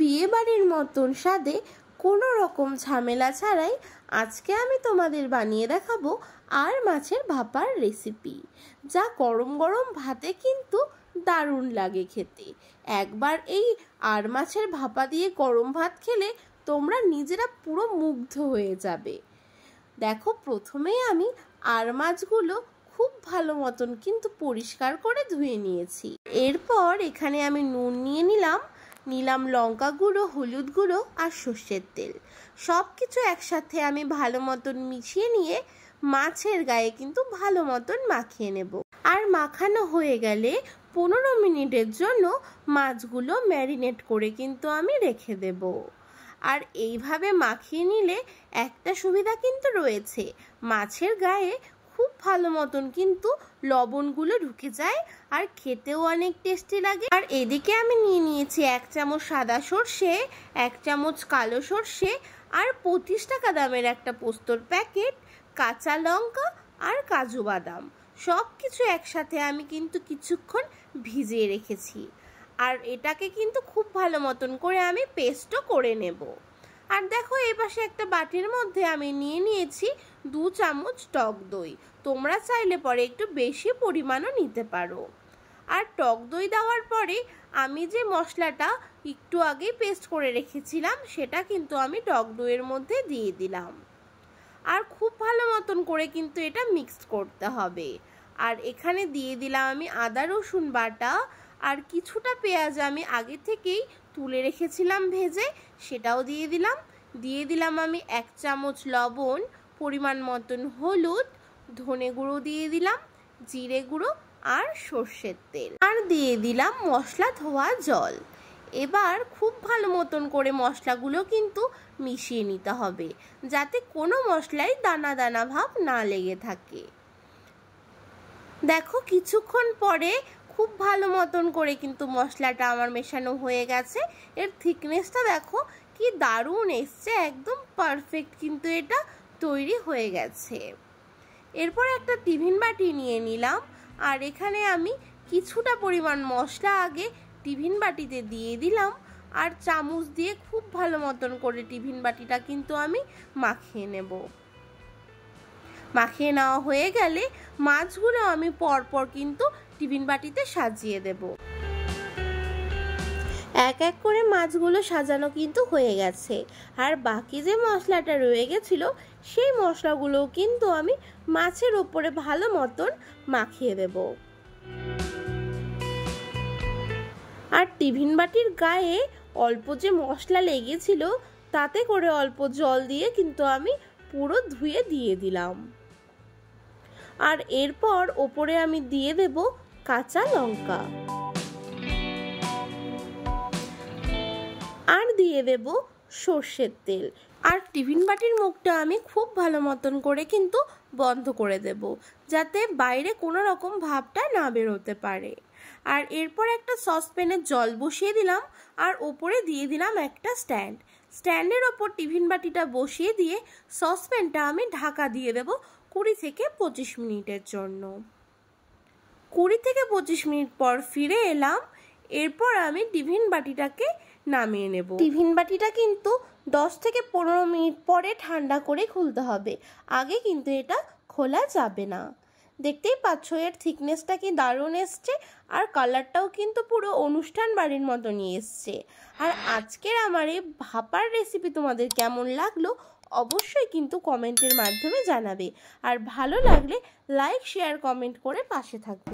বিয়ে বাড়ির মতন স্বাদে কোনো রকম ঝামেলা ছাড়াই আজকে আমি তোমাদের বানিয়ে দেখাবো আর মাছের ভাপার রেসিপি, যা গরম গরম ভাতে কিন্তু দারুণ লাগে খেতে। একবার এই আর মাছের ভাপা দিয়ে গরম ভাত খেলে তোমরা নিজেরা পুরো মুগ্ধ হয়ে যাবে। দেখো, প্রথমেই আমি আর মাছগুলো খুব ভালো মতন কিন্তু পরিষ্কার করে ধুয়ে নিয়েছি। এরপর এখানে আমি নুন নিয়ে নিলাম লঙ্কা গুঁড়ো, হলুদ গুঁড়ো আর সর্ষের তেল। সব কিছু একসাথে আমি ভালো মতন মিশিয়ে নিয়ে মাছের গায়ে কিন্তু ভালো মতন মাখিয়ে নেব। আর মাখানো হয়ে গেলে 15 মিনিটের জন্য মাছগুলো ম্যারিনেট করে কিন্তু আমি রেখে দেব। আর এইভাবে মাখিয়ে নিলে একটা সুবিধা কিন্তু রয়েছে, মাছের গায়ে খুব ভালো মতন কিন্তু লবণগুলো ঢুকে যায় আর খেতেও অনেক টেস্টি লাগে। আর এদিকে আমি নিয়ে নিয়েছি 1 চামচ সাদা সর্ষে, 1 চামচ কালো সর্ষে আর 25 টাকা দামের একটা পোস্তর প্যাকেট, কাঁচা লঙ্কা আর কাজু বাদাম। সব কিছু একসাথে আমি কিন্তু কিছুক্ষণ ভিজিয়ে রেখেছি। আর এটাকে কিন্তু খুব ভালো মতন করে আমি পেস্টও করে নেব। আর দেখো, এই পাশে একটা বাটির মধ্যে আমি নিয়ে নিয়েছি 2 চামচ টক দই। তোমরা চাইলে পরে একটু বেশি পরিমাণও নিতে পারো। আর টক দই দেওয়ার পরে আমি যে মশলাটা একটু আগে পেস্ট করে রেখেছিলাম সেটা কিন্তু আমি টক দইয়ের মধ্যে দিয়ে দিলাম। আর খুব ভালো মতন করে কিন্তু এটা মিক্সড করতে হবে। আর এখানে দিয়ে দিলাম আমি আদা রসুন বাটা, আর কিছুটা পেঁয়াজ আমি আগে থেকেই তুলে রেখেছিলাম ভেজে, সেটাও দিয়ে দিলাম আমি 1 চামচ লবণ, পরিমাণ মতন হলুদ, ধনে গুঁড়ো দিয়ে দিলাম, জিরে গুঁড়ো আর সর্ষের তেল, আর দিয়ে দিলাম মশলা ধোয়া জল। এবার খুব ভালো মতন করে মশলাগুলো কিন্তু মিশিয়ে নিতে হবে, যাতে কোনো মশলাই দানা দানা ভাব না লেগে থাকে। দেখো, কিছুক্ষণ পরে খুব ভালো মতন করে কিন্তু মশলাটা আমার মেশানো হয়ে গেছে। এর থিকনেসটা দেখো কি দারুণ এসছে, একদম পারফেক্ট কিন্তু এটা তৈরি হয়ে গেছে। এরপর একটা টিফিন বাটি নিয়ে নিলাম, আর এখানে আমি কিছুটা পরিমাণ মশলা আগে টিফিন বাটিতে দিয়ে দিলাম, আর চামচ দিয়ে খুব ভালো মতন করে টিফিন বাটিটা কিন্তু আমি মাখিয়ে নেব। মাখিয়ে নেওয়া হয়ে গেলে মাছগুলো আমি পরপর কিন্তু টিফিন বাটিতে সাজিয়ে দেব। এক এক করে মাছগুলো সাজানো কিন্তু হয়ে গেছে। আর বাকি যে মশলাটা রয়ে গেছিল সেই মশলাগুলো কিন্তু আমি মাছের ওপরে ভালো মতন মাখিয়ে দেব। আর টিফিন বাটির গায়ে অল্প যে মশলা লেগেছিল তাতে করে অল্প জল দিয়ে কিন্তু আমি পুরো ধুয়ে দিয়ে দিলাম। আর এরপর ওপরে আমি দিয়ে দেব কাঁচা লঙ্কা, আর দিয়ে দেব সর্ষের তেল। আর টিফিন বাটির মুখটা আমি খুব ভালো মতন করে কিন্তু বন্ধ করে দেব, যাতে বাইরে কোনো রকম ভাবটা না বেরোতে পারে। আর এরপর একটা সসপ্যানে জল বসিয়ে দিলাম, আর ওপরে দিয়ে দিলাম একটা স্ট্যান্ডের ওপর টিফিন বাটিটা বসিয়ে দিয়ে সসপ্যানটা আমি ঢাকা দিয়ে দেব 20 থেকে 25 মিনিটের জন্য। 20 থেকে 25 মিনিট পর ফিরে এলাম। এরপর আমি টিফিন বাটিটাকে নামিয়ে নেব। টিফিন বাটিটা কিন্তু 10 থেকে 15 মিনিট পরে ঠান্ডা করে খুলতে হবে, আগে কিন্তু এটা খোলা যাবে না। দেখতেই পাচ্ছ এর থিকনেসটা কি দারুণ এসছে, আর কালারটাও কিন্তু পুরো অনুষ্ঠান বাড়ির মতনই এসছে। আর আজকের আমার এই ভাপার রেসিপি তোমাদের কেমন লাগলো অবশ্যই কিন্তু কমেন্টের মাধ্যমে জানাবে। আর ভালো লাগলে লাইক, শেয়ার, কমেন্ট করে পাশে থাকবে।